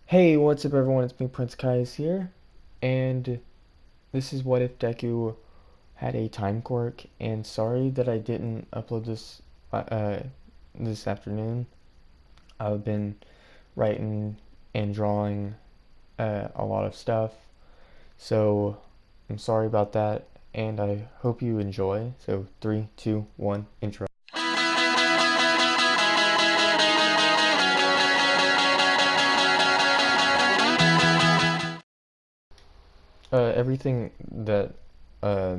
Hey, what's up everyone? It's me, Prince Caius here, and this is what if Deku had a time quirk, and sorry that I didn't upload this afternoon. I've been writing and drawing a lot of stuff, so I'm sorry about that, and I hope you enjoy. So 3, 2, 1, intro. Everything that, uh,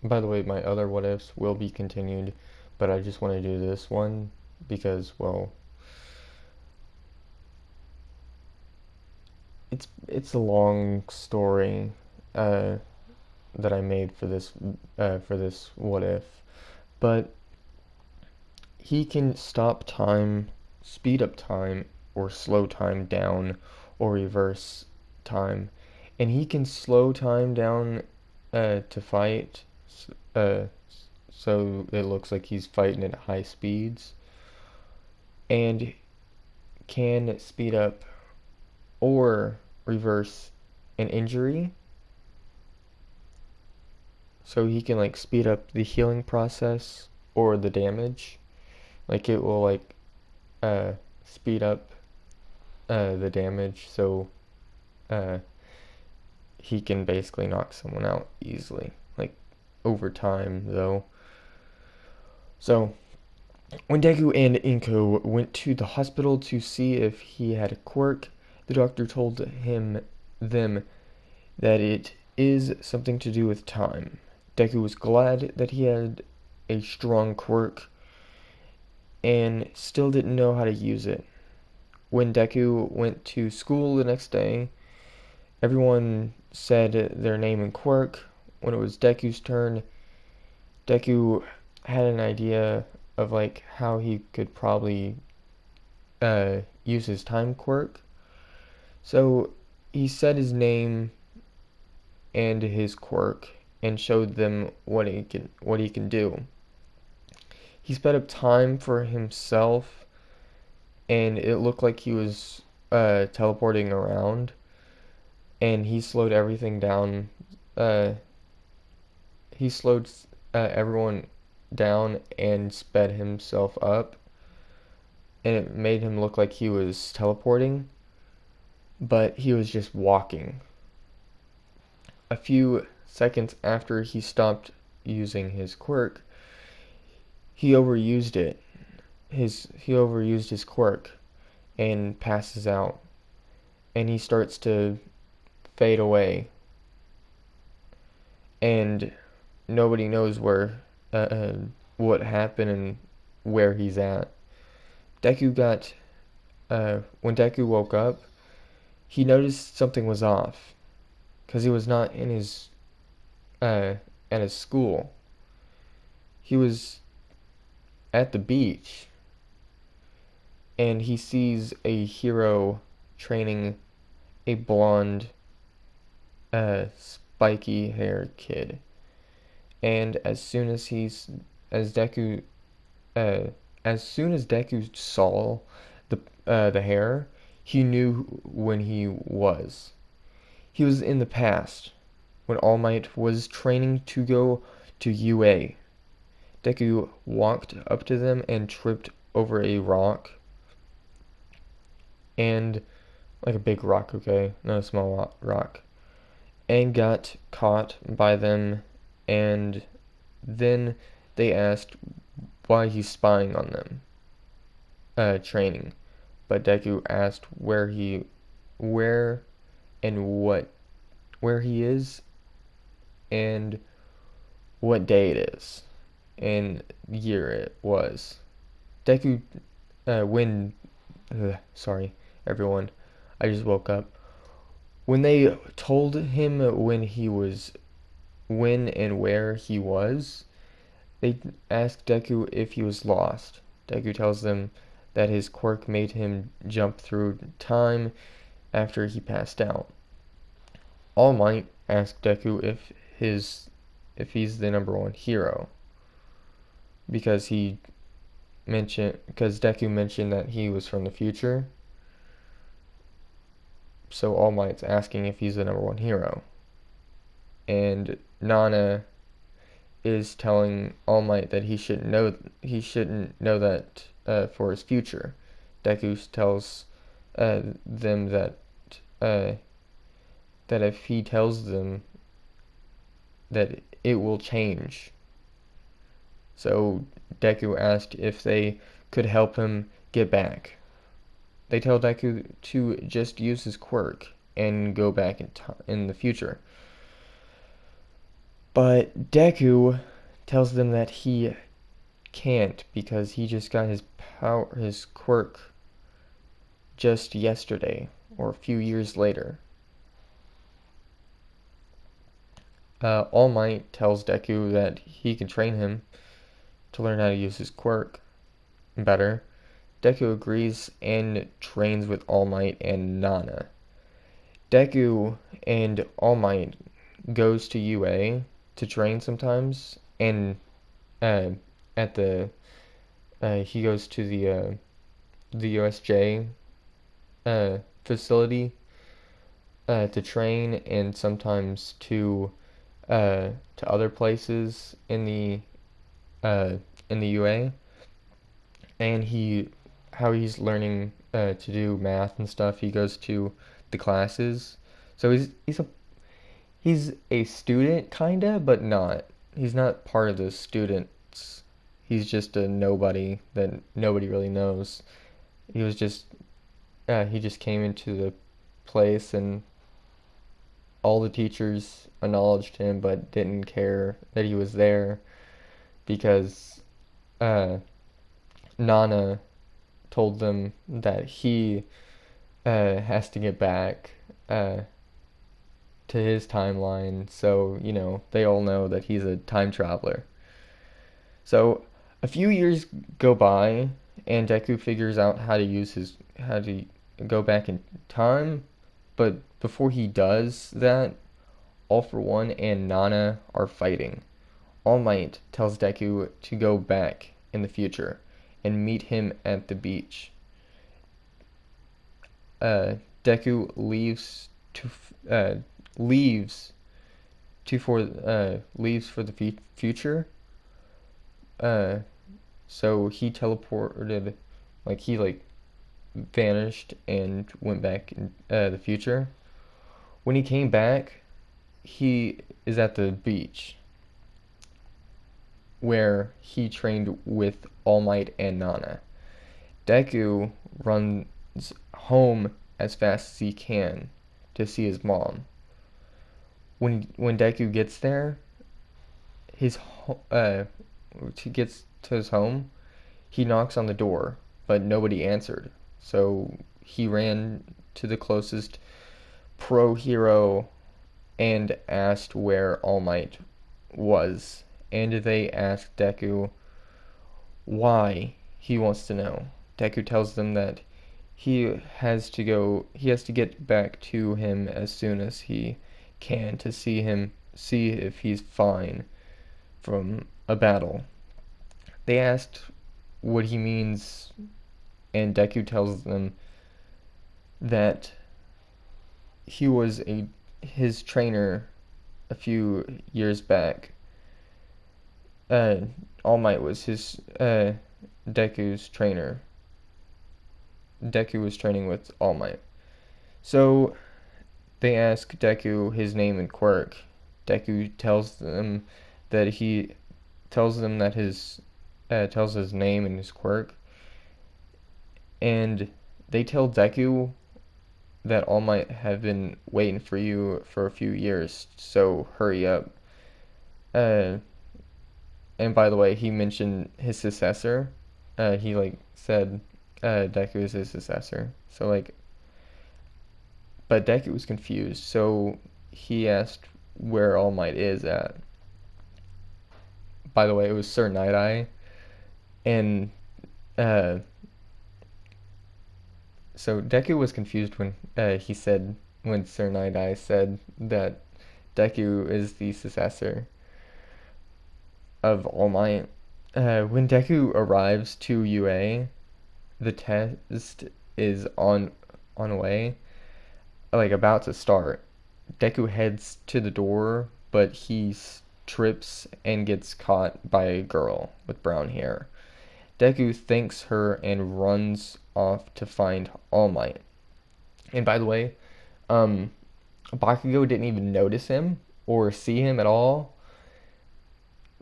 by the way, my other what ifs will be continued, but I just want to do this one because, well, it's a long story, uh, that I made for this what if, but he can stop time, speed up time, or slow time down, or reverse time, and he can slow time down, to fight, uh, so it looks like he's fighting at high speeds, and can speed up or reverse an injury, so he can like speed up the healing process or the damage. Like it will like uh speed up the damage, so uh he can basically knock someone out easily, like over time though. So when Deku and Inko went to the hospital to see if he had a quirk, the doctor told them that it is something to do with time. Deku was glad that he had a strong quirk and still didn't know how to use it. When Deku went to school the next day, everyone said their name and quirk. When it was Deku's turn, Deku had an idea of like how he could probably use his time quirk. So he said his name and his quirk and showed them what he can do. He sped up time for himself, and it looked like he was teleporting around, and he slowed everything down. Uh, he slowed everyone down and sped himself up, and it made him look like he was teleporting, but he was just walking. A few seconds after he stopped using his quirk, he overused it. He overused his quirk and passes out, and he starts to fade away, and nobody knows what happened and where he's at. Deku got When Deku woke up, he noticed something was off because he was not in his at his school. He was at the beach, and he sees a hero training a blonde, spiky hair kid. And as Deku, uh, as soon as Deku saw the hair, he knew when he was. He was in the past, when All Might was training to go to UA. Deku walked up to them and tripped over a rock, and like a big rock, okay, not a small rock, and got caught by them, and then they asked why he's spying on them, training. But Deku asked where and where he is, and what day it is, and year it was. Deku, when, sorry, everyone, I just woke up. When they told him when and where he was, they asked Deku if he was lost. Deku tells them that his quirk made him jump through time after he passed out. All Might asked Deku if he's the number one hero, because Deku mentioned that he was from the future. so All Might's asking if he's the number one hero. And Nana is telling All Might that he shouldn't know that for his future. Deku tells them uh, that if he tells them that it will change. So Deku asked if they could help him get back. They tell Deku to just use his quirk and go back in the future. But Deku tells them that he can't because he just got his quirk just yesterday or a few years later. All Might tells Deku that he can train him to learn how to use his quirk better. Deku agrees and trains with All Might and Nana. Deku and All Might goes to UA to train sometimes, and uh, at the he goes to the USJ facility to train, and sometimes to other places in the UA, and how he's learning to do math and stuff. He goes to the classes, so he's a student kinda, but not. He's not part of the students. He's just a nobody that nobody really knows. He just came into the place, and all the teachers acknowledged him but didn't care that he was there because uh, Nana told them that he has to get back to his timeline, so they all know that he's a time traveler. So a few years go by, and Deku figures out how to go back in time, but before he does that, All For One and Nana are fighting. All Might tells Deku to go back in the future and meet him at the beach. Deku leaves leaves for the future. So he teleported, he vanished and went back in the future. When he came back, he is at the beach where he trained with All Might and Nana. Deku runs home as fast as he can to see his mom. When Deku gets there, he gets to his home, he knocks on the door, but nobody answered. So he ran to the closest pro hero and asked where All Might was. And they asked Deku why. He wants to know. Deku tells them that he has to get back to him as soon as he can to see if he's fine from a battle. They asked what he means, and Deku tells them that he was his trainer a few years back. All Might was his Deku's trainer. Deku was training with All Might. So they ask Deku his name and quirk. Deku tells them that tells his name and his quirk, and they tell Deku that All Might have been waiting for you for a few years, so hurry up. And by the way, he mentioned his successor. He said Deku is his successor. So but Deku was confused, so he asked where All Might is at. By the way, it was Sir Night-Eye, and so Deku was confused when Sir Night-Eye said that Deku is the successor of All Might. When Deku arrives to UA, the test is on way. like about to start, Deku heads to the door, but he trips and gets caught by a girl with brown hair. Deku thanks her and runs off to find All Might. And by the way, um, Bakugo didn't even notice him or see him at all,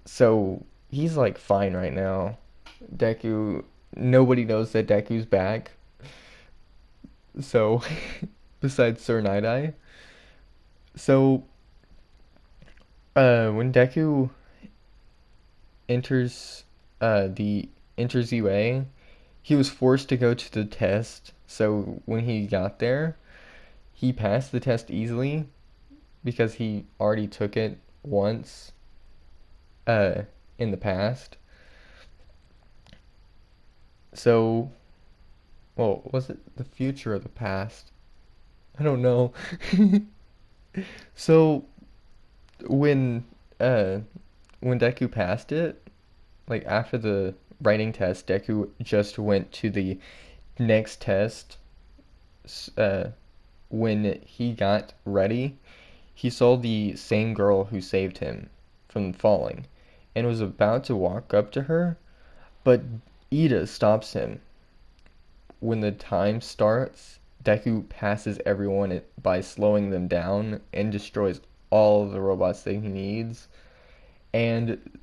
so he's like fine right now. Deku, nobody knows that Deku's back. So, besides Sir Night Eye. So, when Deku enters the enters UA, he was forced to go to the test. So when he got there, he passed the test easily because he already took it once uh in the past. So, well, was it the future or the past? I don't know. So when uh when Deku passed it, like after the writing test, Deku just went to the next test. Uh, when he got ready, he saw the same girl who saved him from falling and was about to walk up to her, but Ida stops him. When the time starts, Deku passes everyone by slowing them down and destroys all of the robots that he needs. And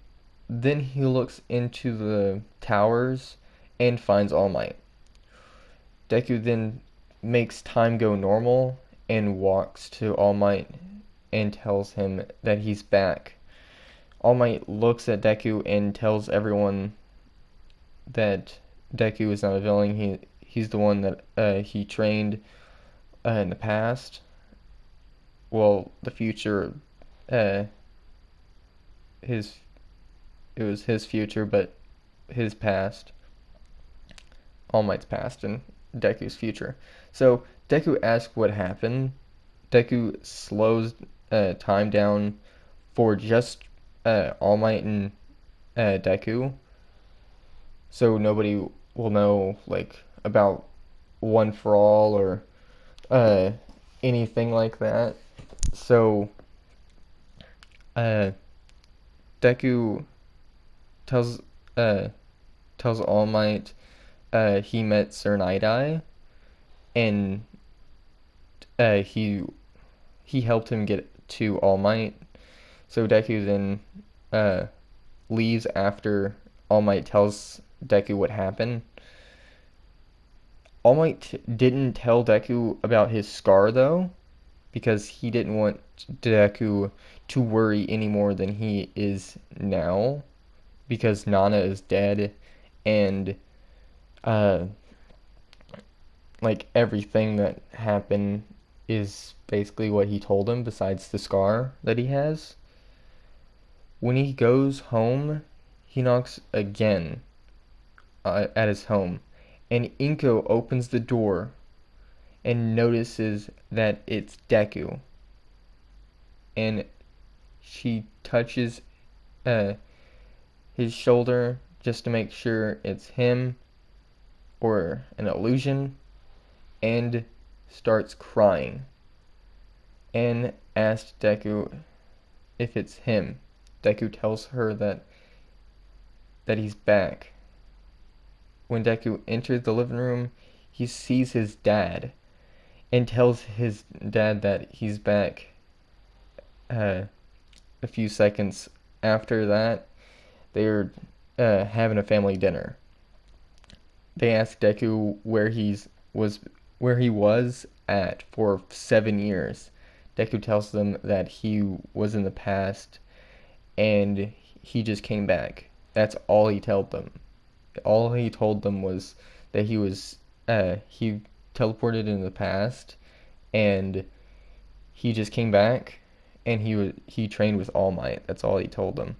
then he looks into the towers and finds All Might. Deku then makes time go normal and walks to All Might and tells him that he's back. All Might looks at Deku and tells everyone that Deku is not a villain. He's the one that he trained in the past. Well, the future, uh, his it was his future, but his past, All Might's past, and Deku's future. So Deku asks what happened. Deku slows time down for just All Might and Deku, so nobody will know like about One for All or uh, anything like that. So uh, Deku tells uh, tells All Might he met Sir Night Eye and he helped him get to All Might. So Deku then leaves after All Might tells Deku what happened. All Might didn't tell Deku about his scar though, because he didn't want Deku to worry any more than he is now, because Nana is dead, and uh, like everything that happened is basically what he told him, besides the scar that he has. When he goes home, he knocks again at his home, and Inko opens the door and notices that it's Deku, and she touches uh, his shoulder just to make sure it's him or an illusion, and starts crying and asks Deku if it's him. Deku tells her that he's back. When Deku enters the living room, he sees his dad and tells his dad that he's back. A few seconds after that, they're having a family dinner. They ask Deku where he was at for 7 years. Deku tells them that he was in the past and he just came back. That's all he told them. All he told them was that he teleported in the past and he just came back and he trained with All Might. That's all he told them.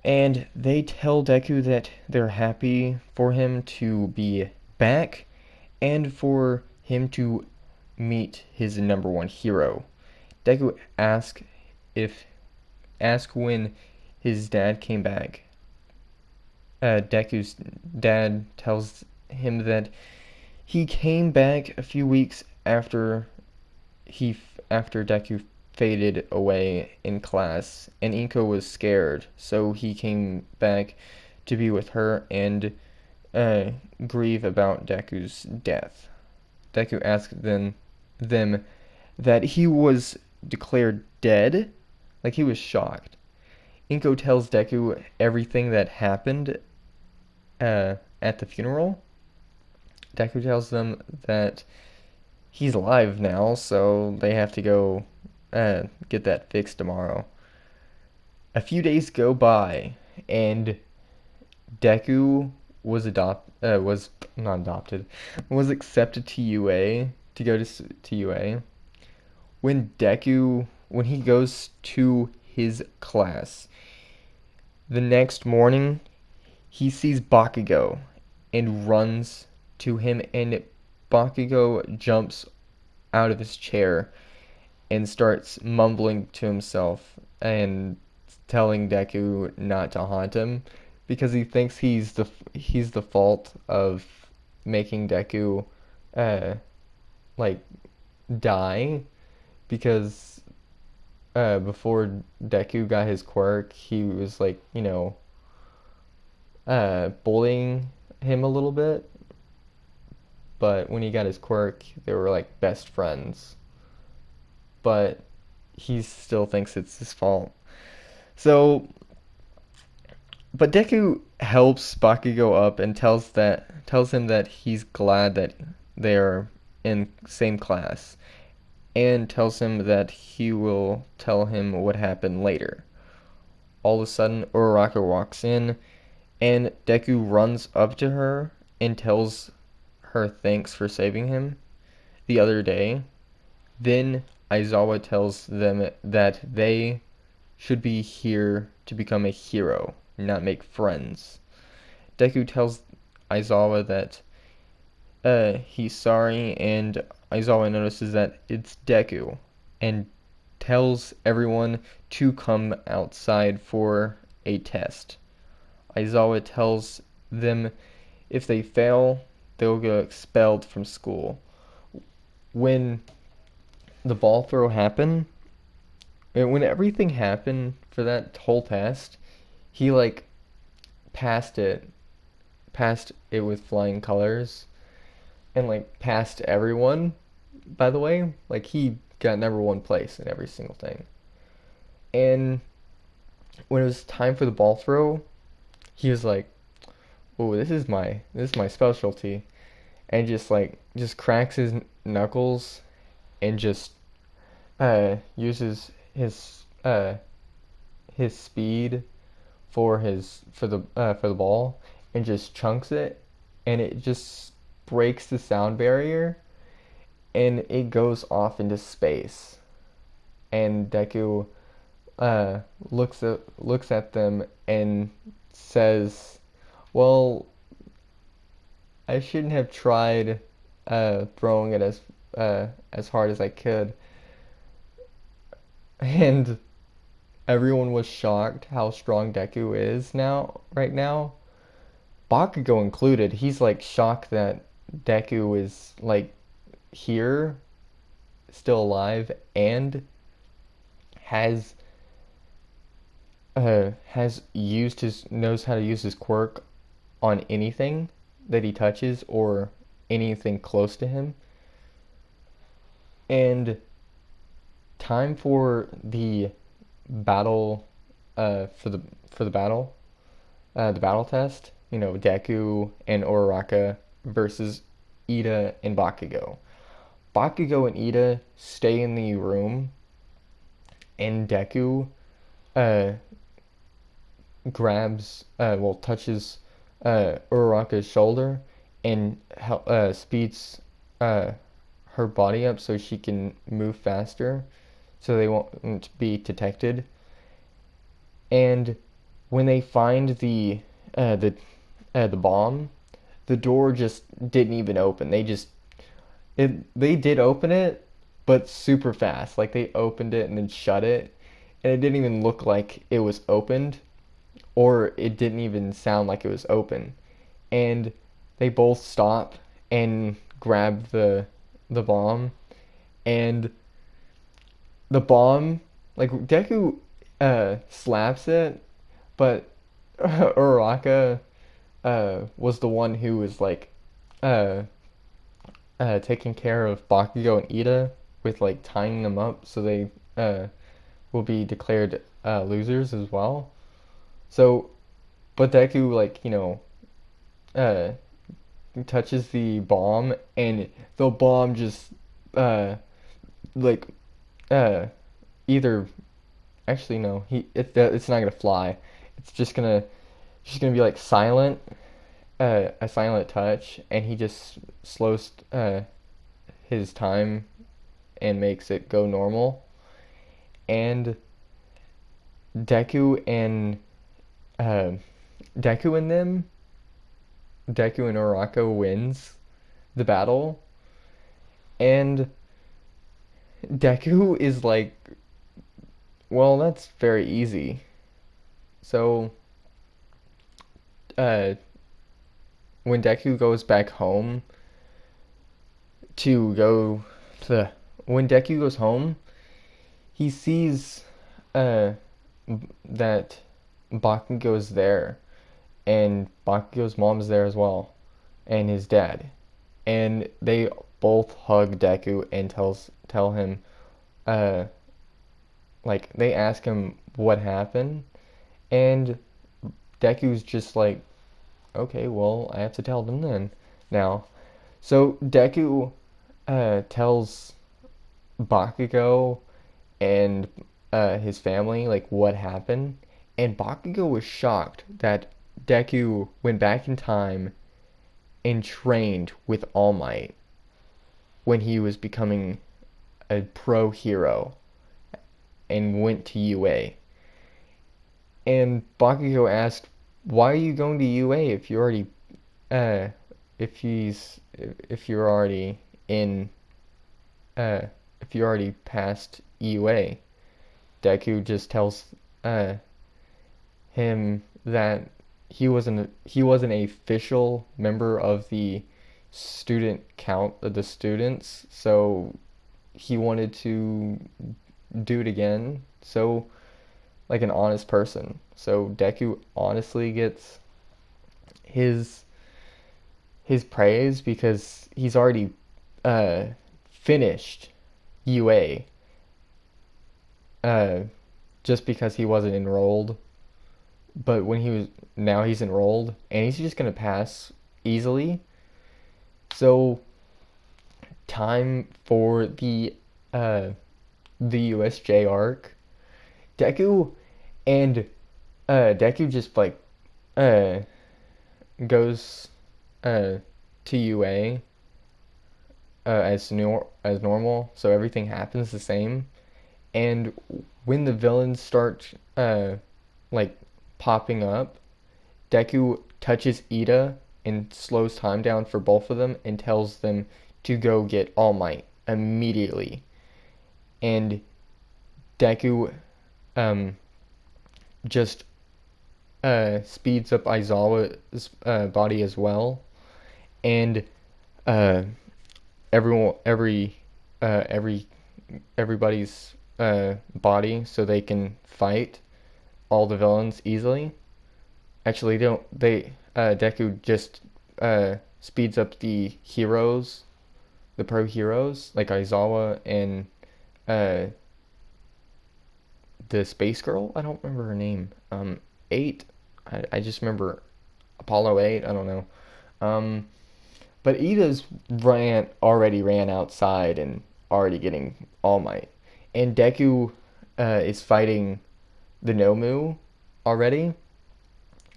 And they tell Deku that they're happy for him to be back and for him to meet his number one hero. Deku ask when his dad came back. Deku's dad tells him that he came back a few weeks after after Deku faded away in class, and Inko was scared, so he came back to be with her and uh, grieve about Deku's death. Deku asked them that he was declared dead, like he was shocked. Inko tells Deku everything that happened at the funeral. Deku tells them that he's alive now, so they have to go get that fixed tomorrow. A few days go by, and Deku was not adopted, was accepted to UA to go to UA. When he goes to his class, the next morning he sees Bakugo and runs to him, and Bakugo jumps out of his chair and starts mumbling to himself and telling Deku not to haunt him because he thinks he's the fault of making Deku uh like die because before Deku got his quirk, he was like, bullying him a little bit, but when he got his quirk, they were like best friends. But he still thinks it's his fault. So, but Deku helps Bakugo up and tells him that he's glad that they are in same class, and tells him that he will tell him what happened later. All of a sudden, Uraraka walks in, and Deku runs up to her and tells her thanks for saving him the other day. Then Aizawa tells them that they should be here to become a hero, not make friends. Deku tells Aizawa that he's sorry, and Aizawa notices that it's Deku and tells everyone to come outside for a test. Aizawa tells them if they fail, they'll get expelled from school. When the ball throw happened, when everything happened for that whole test, he like passed it, passed it with flying colors, and like passed everyone. By the way, like he got number one place in every single thing. And when it was time for the ball throw, he was like, "Oh, this is my specialty," and just cracks his knuckles and just uses his speed for the ball and just chunks it, and it just breaks the sound barrier and it goes off into space. And Deku looks at them and says, "Well, I shouldn't have tried throwing it as hard as I could." And everyone was shocked how strong Deku is right now. Bakugo included. He's like shocked that Deku is like here, still alive, and has knows how to use his quirk on anything that he touches or anything close to him. And time for the battle the battle test, Deku and Uraraka versus Ida and Bakugo. Bakugo and Ida stay in the room, and Deku uh touches Uraraka's shoulder and speeds her body up so she can move faster, so they won't be detected. And when they find the bomb, the door just didn't even open. They did open it, but super fast. Like they opened it and then shut it, and it didn't even look like it was opened, or it didn't even sound like it was open. And they both stop and grab the bomb, and the bomb, like Deku slaps it, but Uraraka was the one who was like uh taking care of Bakugo and Ida with like tying them up so they will be declared losers as well. So, but Deku like uh touches the bomb, and the bomb just uh like uh either actually no it's not gonna fly. It's just gonna be like silent, a silent touch, and he just slows his time and makes it go normal. And Deku and uh, Deku and them Deku and Uraraka wins the battle, and Deku is like, well, that's very easy. So, uh, when Deku goes back home to go to, when Deku goes home, he sees uh that Bakugo's there, and Bakugo's mom's there as well, and his dad, and they both hug Deku and tell him, uh, like they ask him what happened, and Deku's just like, okay, well I have to tell them then now. So Deku tells Bakugo and his family like what happened, and Bakugo was shocked that Deku went back in time and trained with All Might when he was becoming a pro hero and went to UA. And Bakugo asked, "Why are you going to UA if you already, uh, if you're already in, uh, if you already passed UA?" Deku just tells him that he wasn't a official member of the student count of the students, so he wanted to do it again. So like an honest person. So Deku honestly gets his his praise because he's already uh finished UA uh just because he wasn't enrolled. But when he was now he's enrolled and he's just gonna pass easily. So time for uh the USJ arc. Deku and Deku just like uh goes uh to UA as normal, so everything happens the same. And when the villains start like popping up, Deku touches Ida and slows time down for both of them and tells them to go get All Might immediately. And Deku um just speeds up Aizawa's body as well, and uh, everyone every everybody's body so they can fight all the villains easily. Actually, they don't they Deku just speeds up the heroes, the pro heroes like Aizawa and uh, the space girl. I don't remember her name. 8. I just remember Apollo 8. I don't know. Um, but Ida's already ran outside and already getting All Might, and Deku is fighting the Nomu already.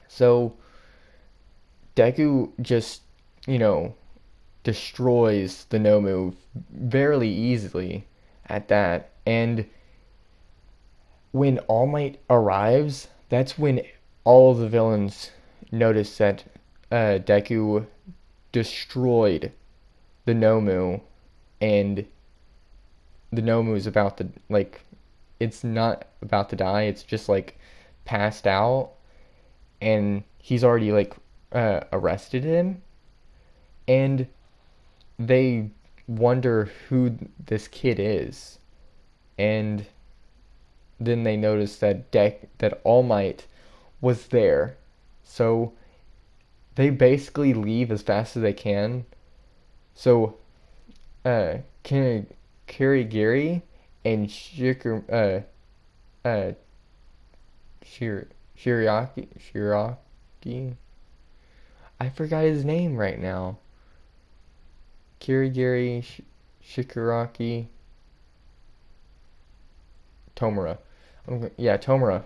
So Deku just destroys the Nomu fairly easily at that, and when All Might arrives, that's when all of the villains notice that Deku destroyed the Nomu, and the Nomu is about to it's not about to die. It's just like passed out, and he's already arrested him, and they wonder who this kid is, and then they notice that All Might was there. So they basically leave as fast as they can. So Kirigiri and uh Shiraki, I forgot his name right now. Kirigiri, Shikaraki, Tomura. Yeah, Tomura.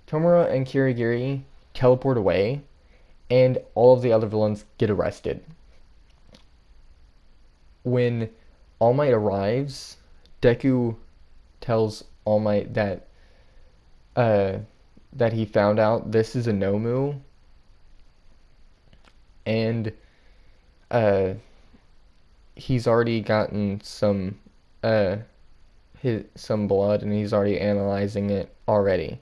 Tomura and Kirigiri teleport away, and all of the other villains get arrested. When All Might arrives, Deku tells All Might uh, that he found out this is a Nomu, and uh, he's already gotten uh, some blood, and he's already analyzing it already.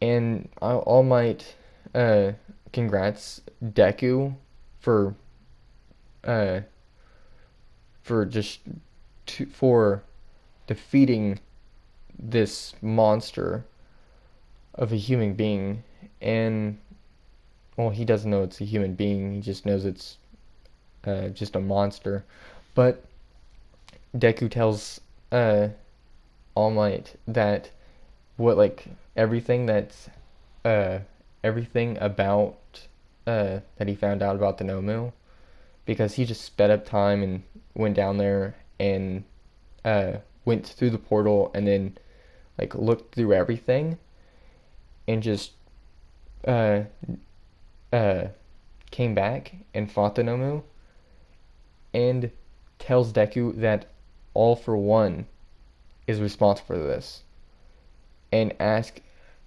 And All Might congrats Deku for uh, for just for defeating this monster of a human being. And well, he doesn't know it's a human being, he just knows it's just a monster. But Deku tells All Might that what like uh everything about that he found out about the Nomu, because he just sped up time and went down there and went through the portal, and then like looked through everything and just uh uh came back and fought the Nomu, and tells Deku that All for One is responsible for this, and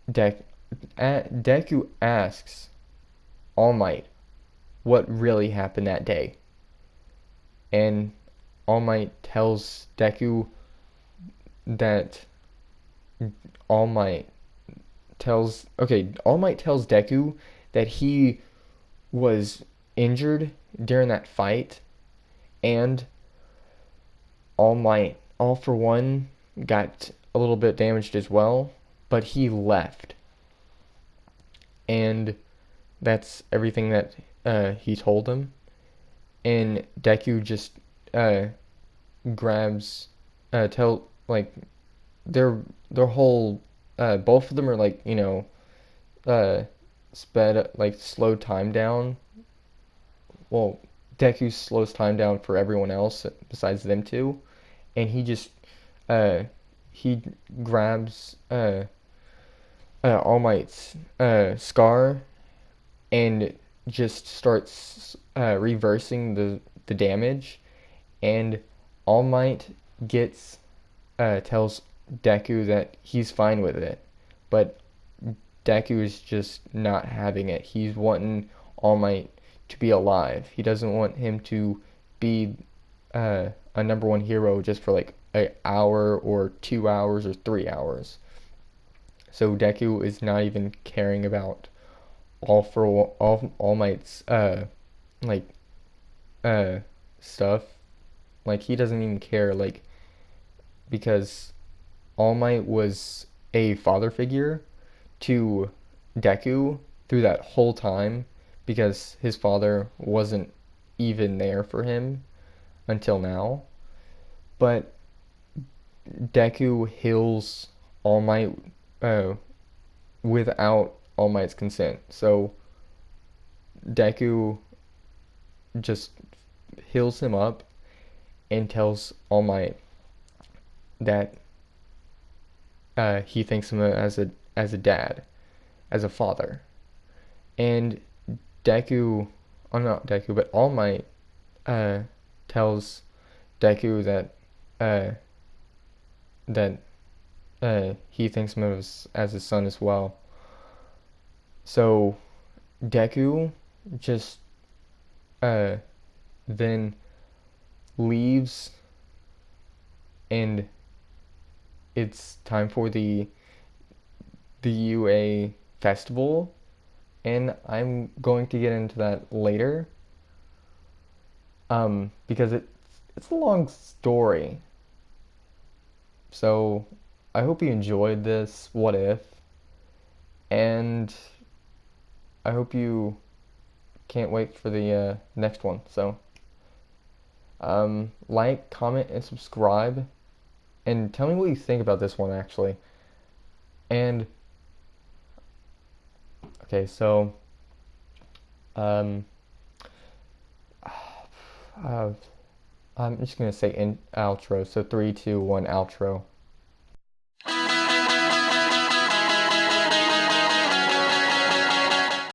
Deku asks All Might what really happened that day, and All Might tells Deku that All Might All Might tells Deku that he was injured during that fight, and All for One got a little bit damaged as well, but he left. And that's everything that he told him. And Deku just grabs tell like their whole both of them are like, uh slowed time down. Well, Deku slows time down for everyone else besides them two, and uh he grabs All Might's scar, and just starts reversing the damage, and All Might gets tells Deku that he's fine with it, but Deku is just not having it. He's wanting All Might to be alive. He doesn't want him to be a number one hero just for like an hour or 2 hours or 3 hours. So Deku is not even caring about All Might's like stuff. Like, he doesn't even care, like, because All Might was a father figure to Deku through that whole time, because his father wasn't even there for him until now. But Deku heals All Might without All Might's consent. So Deku just heals him up and tells All Might that he thinks him as a dad, as a father. And Deku, oh not Deku, but All Might tells Deku that he thinks him as his son as well. So Deku just then leaves, and it's time for the UA festival, and I'm going to get into that later, because it's a long story. So I hope you enjoyed this what if, and I hope you can't wait for the next one. So like, comment, and subscribe, and tell me what you think about this one actually. And okay, so um, uh, I'm just gonna say in outro. So three, two, one, outro.